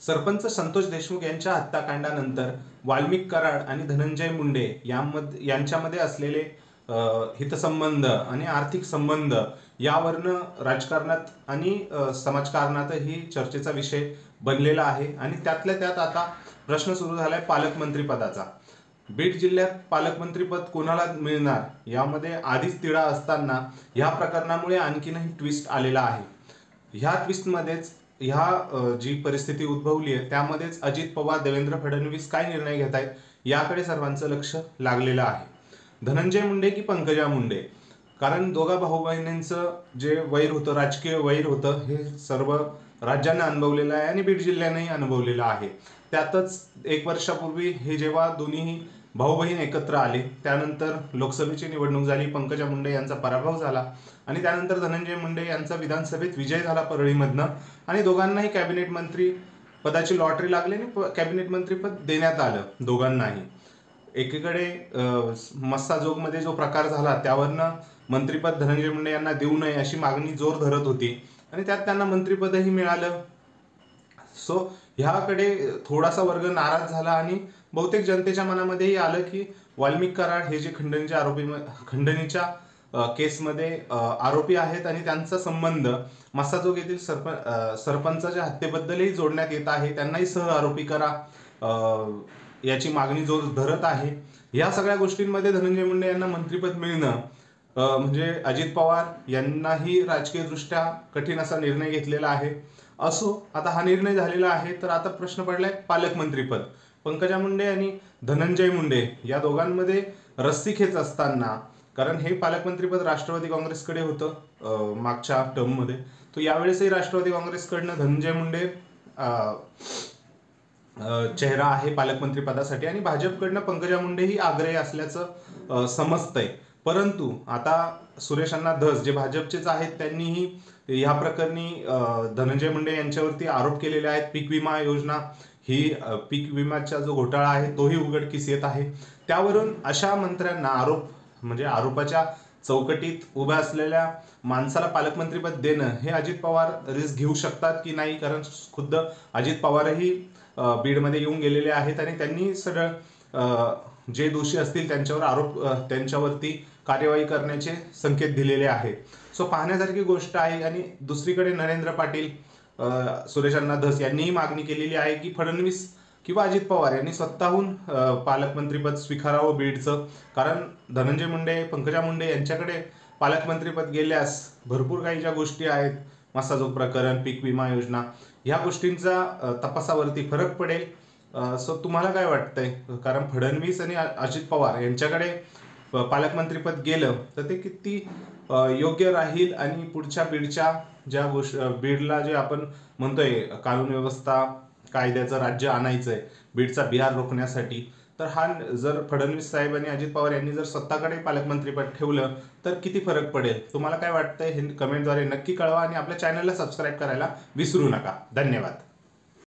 सरपंच संतोष देशमुख यांच्या हत्याकांडानंतर वाल्मिक कराड आणि धनंजय मुंडे यांच्यामध्ये असलेले हितसंबंध आणि आर्थिक संबंध यावरनं राजकारणात आणि समाजकारणातही चर्चेचा विषय बनलेला आहे। आणि त्यातल्या त्यात आता प्रश्न सुरू झालाय पालकमंत्री पदाचा। बीड जिल्ह्यात पालकमंत्रीपद कोणाला मिळणार यामध्ये आधीच तिढा असताना ह्या प्रकरणामुळे आणखीनही ट्विस्ट आलेला आहे। ह्या ट्विस्टमध्येच जी परिस्थिती उद्भवली आहे त्यामध्येच अजित पवार, देवेंद्र फडणवीस काय निर्णय घेत आहेत याकडे सर्वांचं लक्ष लागलेलं आहे। धनंजय मुंडे की पंकजा मुंडे, कारण दोघा भाऊ बहिणींचं जे वैर होतं, राजकीय वैर होतं, हे सर्व राज्याने अनुभवलेलं आहे आणि बीड जिल्ह्यानेही अनुभवलेलं आहे। त्यातच 1 वर्षापूर्वी हे जेव्हा दोन्ही भाऊ बहीण एकत्र आले त्यानंतर लोकसभेची निवडणूक झाली, पंकजा मुंडे यांचा पराभव झाला आणि त्यानंतर धनंजय मुंडे यांचा विधानसभेत विजय झाला परळीमधनं आणि दोघांनाही कॅबिनेट मंत्री पदाची लॉटरी लागली आणि कॅबिनेट मंत्रीपद देण्यात आलं दोघांनाही। एकीकडे मस्साजोगमध्ये जो प्रकार झाला त्यावरनं मंत्रीपद धनंजय मुंडे यांना देऊ नये अशी मागणी जोर धरत होती आणि त्यात त्यांना मंत्रीपदही मिळालं। सो ह्याकडे थोडासा वर्ग नाराज झाला आणि बहुतेक जनतेच्या मनामध्येही आलं की वाल्मिक कराड हे जे खंडणीच्या केसमध्ये आरोपी आहेत आणि त्यांचा संबंध मस्साजोग येथील सरपंचाच्या हत्येबद्दलही जोडण्यात येत आहे, त्यांनाही सह आरोपी करा याची मागणी जोर धरत आहे। या सगळ्या गोष्टींमध्ये धनंजय मुंडे यांना मंत्रीपद मिळणं म्हणजे अजित पवार यांनाही राजकीयदृष्ट्या कठीण असा निर्णय घेतलेला आहे। असो, आता हा निर्णय झालेला आहे तर आता प्रश्न पडलाय पालकमंत्रीपद। पंकजा मुंडे आणि धनंजय मुंडे या दोघांमध्ये रस्सीखेच असताना, कारण हे पालकमंत्रीपद राष्ट्रवादी काँग्रेसकडे होतं मागच्या टर्ममध्ये, तो यावेळेसही राष्ट्रवादी काँग्रेसकडनं धनंजय मुंडे चेहरा आहे पालकमंत्री पदासाठी आणि भाजपकडनं पंकजा मुंडे ही आग्रही असल्याचं समजतंय। परंतु आता सुरेश अण्णा धस जे भाजपचेच आहेत त्यांनीही ह्या प्रकरणी धनंजय मुंडे यांच्यावरती आरोप केलेले आहेत। पीक विमा योजना ही पीक विम्याचा जो घोटाळा आहे तोही उघडकीस येत आहे। त्यावरून अशा मंत्र्यांना म्हणजे आरोपाच्या चौकटीत उभ्या असलेल्या माणसाला पालकमंत्रीपद देणं हे अजित पवार रिस्क घेऊ शकतात की नाही, कारण खुद्द अजित पवारही बीडमध्ये येऊन गेलेले आहेत आणि त्यांनी सरळ जे दोषी असतील त्यांच्यावरती कार्यवाही करण्याचे संकेत दिलेले आहेत। सो पाहण्यासारखी गोष्ट आहे। आणि दुसरीकडे नरेंद्र पाटील, सुरेश अण्णा धस यांनीही मागणी केलेली आहे की फडणवीस किंवा अजित पवार यांनी स्वतःहून पालकमंत्रीपद स्वीकारावं बीडचं, कारण धनंजय मुंडे, पंकजा मुंडे यांच्याकडे पालकमंत्रीपद गेल्यास भरपूर काही ज्या गोष्टी आहेत, मस्साजोग प्रकरण, पीक विमा योजना, ह्या गोष्टींचा तपासावरती फरक पडेल। सो तुम्हाला काय वाटतंय, कारण फडणवीस आणि अजित पवार यांच्याकडे पालकमंत्रीपद गेलं तर ते किती योग्य राहील आणि पुढच्या बीडच्या बीडला जे आपण म्हणतोय कानून व्यवस्था, कायद्याचं राज्य आणायचंय, बीडचा बिहार रोखण्यासाठी, तर हा जर फडणवीस साहेब आणि अजित पवार यांनी जर स्वतःकडे पालकमंत्रीपद ठेवलं तर किती फरक पडेल? तुम्हाला काय वाटतंय हे कमेंटद्वारे नक्की कळवा आणि आपल्या चॅनलला सबस्क्राईब करायला विसरू नका। धन्यवाद।